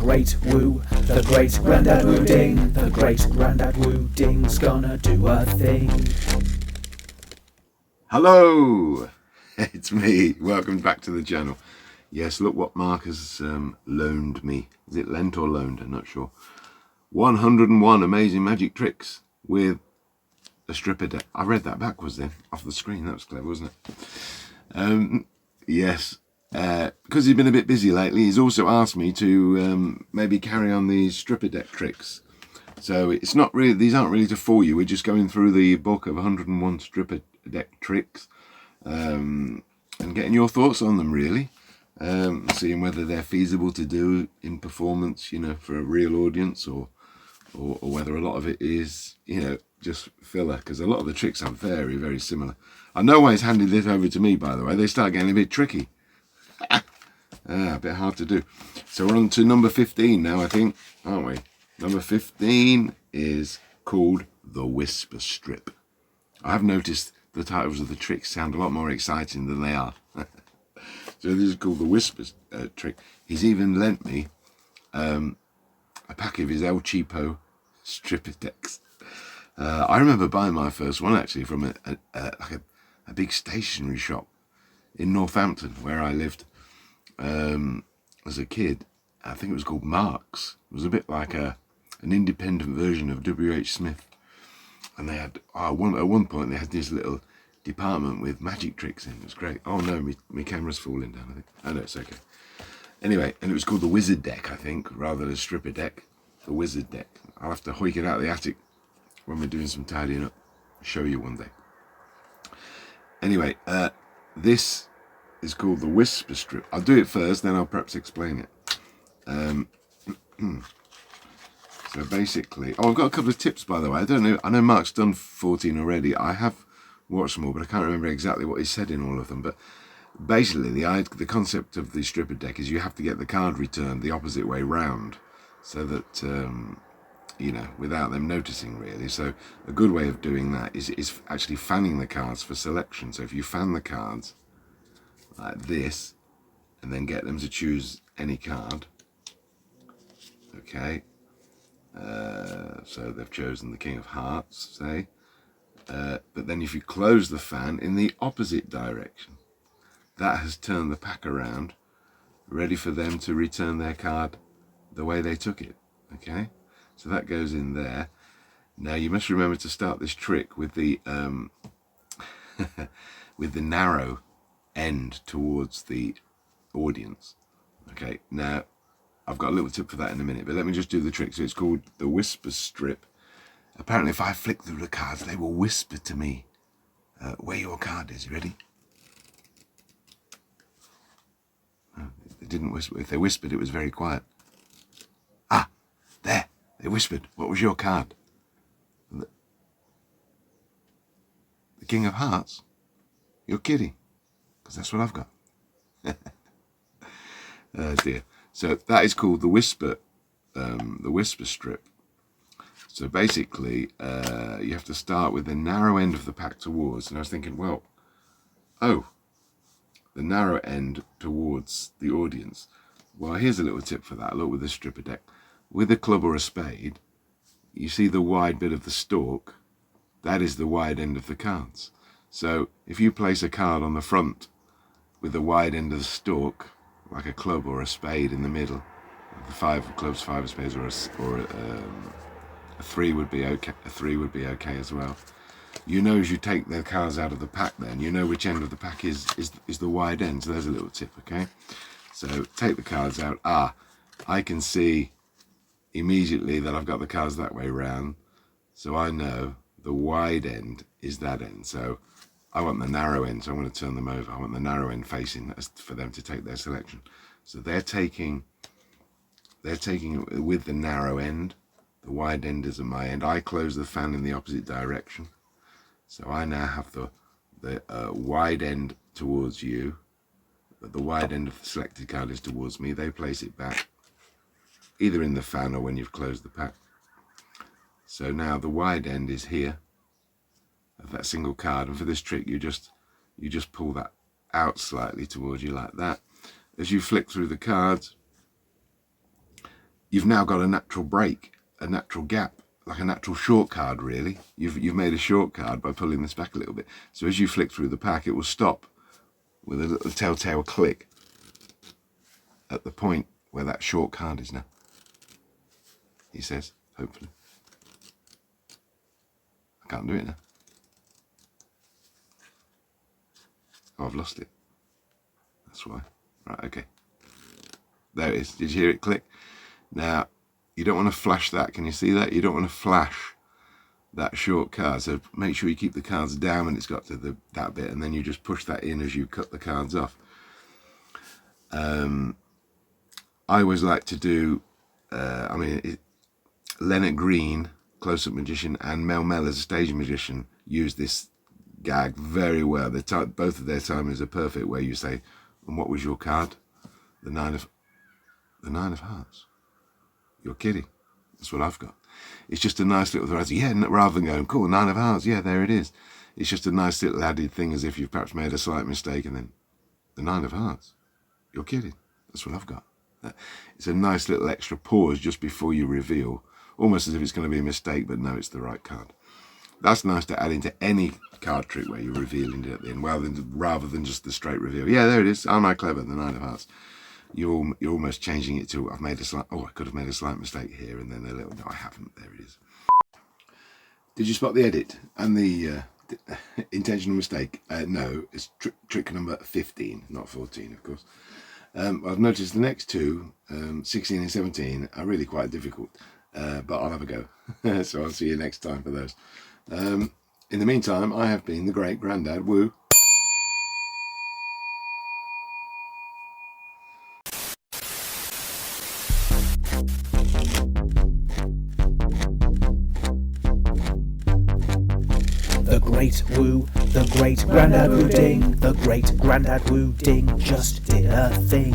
Great Grandad Woo Ding. The Great Grandad Woo Ding's gonna do a thing. Hello, it's me. Welcome back to the channel. Yes, look what Mark has loaned me. Is it lent or loaned? I'm not sure. 101 amazing magic tricks with a stripper deck. I read that backwards then, off the screen. That was clever, wasn't it? Yes, because he's been a bit busy lately, he's also asked me to maybe carry on these stripper deck tricks. So it's not really, these aren't really to fool you. We're just going through the book of 101 stripper deck tricks and getting your thoughts on them, really. Seeing whether they're feasible to do in performance, you know, for a real audience, or whether a lot of it is, you know, just filler, because a lot of the tricks are very, very similar. I know why he's handed this over to me, by the way. They start getting a bit tricky. A bit hard to do. So we're on to number 15 now, I think, aren't we? Number 15 is called the Whisper Strip. I have noticed the titles of the tricks sound a lot more exciting than they are. So this is called the Whisper trick. He's even lent me a pack of his El Cheapo stripper decks. I remember buying my first one actually from a big stationery shop in Northampton, where I lived as a kid. I think it was called Marks. It was a bit like an independent version of W.H. Smith. And they had, at one point, they had this little department with magic tricks in. It was great. Oh no, my camera's falling down, I think. Oh no, it's okay. Anyway, and it was called the Wizard Deck, I think, rather than stripper deck. The Wizard Deck. I'll have to hoik it out of the attic when we're doing some tidying up. I'll show you one day. Anyway, this is called the Whisper Strip. I'll do it first, then I'll perhaps explain it. So basically, I've got a couple of tips, by the way. I don't know, I know Mark's done 14 already. I have watched them all, but I can't remember exactly what he said in all of them. But basically, the concept of the stripper deck is you have to get the card returned the opposite way round, so that, you know, without them noticing, really. So a good way of doing that is actually fanning the cards for selection. So if you fan the cards like this, and then get them to choose any card, okay, so they've chosen the King of Hearts, say, but then if you close the fan in the opposite direction, that has turned the pack around, ready for them to return their card the way they took it. Okay, so that goes in there. Now you must remember to start this trick with the with the narrow end towards the audience. Okay, now I've got a little tip for that in a minute, but let me just do the trick. So it's called the Whisper Strip. Apparently if I flick through the cards, they will whisper to me where your card is. You ready? Oh, they didn't whisper. If they whispered, it was very quiet. Ah, there, they whispered. What was your card? The King of Hearts? You're kidding, because that's what I've got. Oh dear. So that is called the Whisper Strip. So basically, you have to start with the narrow end of the pack towards. And I was thinking, well, oh, the narrow end towards the audience. Well, here's a little tip for that. Look, with the stripper deck, with a club or a spade, you see the wide bit of the stalk. That is the wide end of the cards. So if you place a card on the front with the wide end of the stalk, like a club or a spade in the middle, the 5 of clubs, 5 of spades, or a 3 would be okay. A 3 would be okay as well. You know, as you take the cards out of the pack, then you know which end of the pack is the wide end. So there's a little tip, okay? So take the cards out. I can see immediately that I've got the cards that way round, so I know the wide end is that end. So I want the narrow end, so I'm going to turn them over. I want the narrow end facing for them to take their selection. So they're taking it with the narrow end. The wide end is at my end. I close the fan in the opposite direction. So I now have the wide end towards you. But the wide end of the selected card is towards me. They place it back, either in the fan or when you've closed the pack. So now the wide end is here of that single card, and for this trick you just pull that out slightly towards you like that. As you flick through the cards, you've now got a natural break, a natural gap, like a natural short card really. You've made a short card by pulling this back a little bit. So as you flick through the pack, it will stop with a little telltale click at the point where that short card is now, he says, hopefully. I can't do it now. Oh, I've lost it. That's why. Right, okay. There it is. Did you hear it click? Now, you don't want to flash that. Can you see that? You don't want to flash that short card. So make sure you keep the cards down when it's got to that bit, and then you just push that in as you cut the cards off. I always like to do, Leonard Green, close-up magician, and Mel Mel as a stage magician use this gag very well. Both of their timings are perfect, where you say, and what was your card? The nine of hearts. You're kidding. That's what I've got. It's just a nice little variety. Yeah, rather than going, cool, 9 of hearts. Yeah, there it is. It's just a nice little added thing, as if you've perhaps made a slight mistake, and then the 9 of hearts. You're kidding. That's what I've got. It's a nice little extra pause just before you reveal, almost as if it's going to be a mistake, but no, it's the right card. That's nice to add into any card trick where you're revealing it at the end, rather than just the straight reveal. Yeah, there it is. Aren't I clever? The 9 of hearts. You're almost changing it to, I could have made a slight mistake here, and then a little, no, I haven't. There it is. Did you spot the edit and the intentional mistake? No, it's trick number 15, not 14, of course. I've noticed the next two, 16 and 17, are really quite difficult, but I'll have a go. So I'll see you next time for those. In the meantime, I have been the Great Grandad Woo. The Great Woo, the Great Grandad Woo Ding, the Great Grandad Woo Ding just did a thing.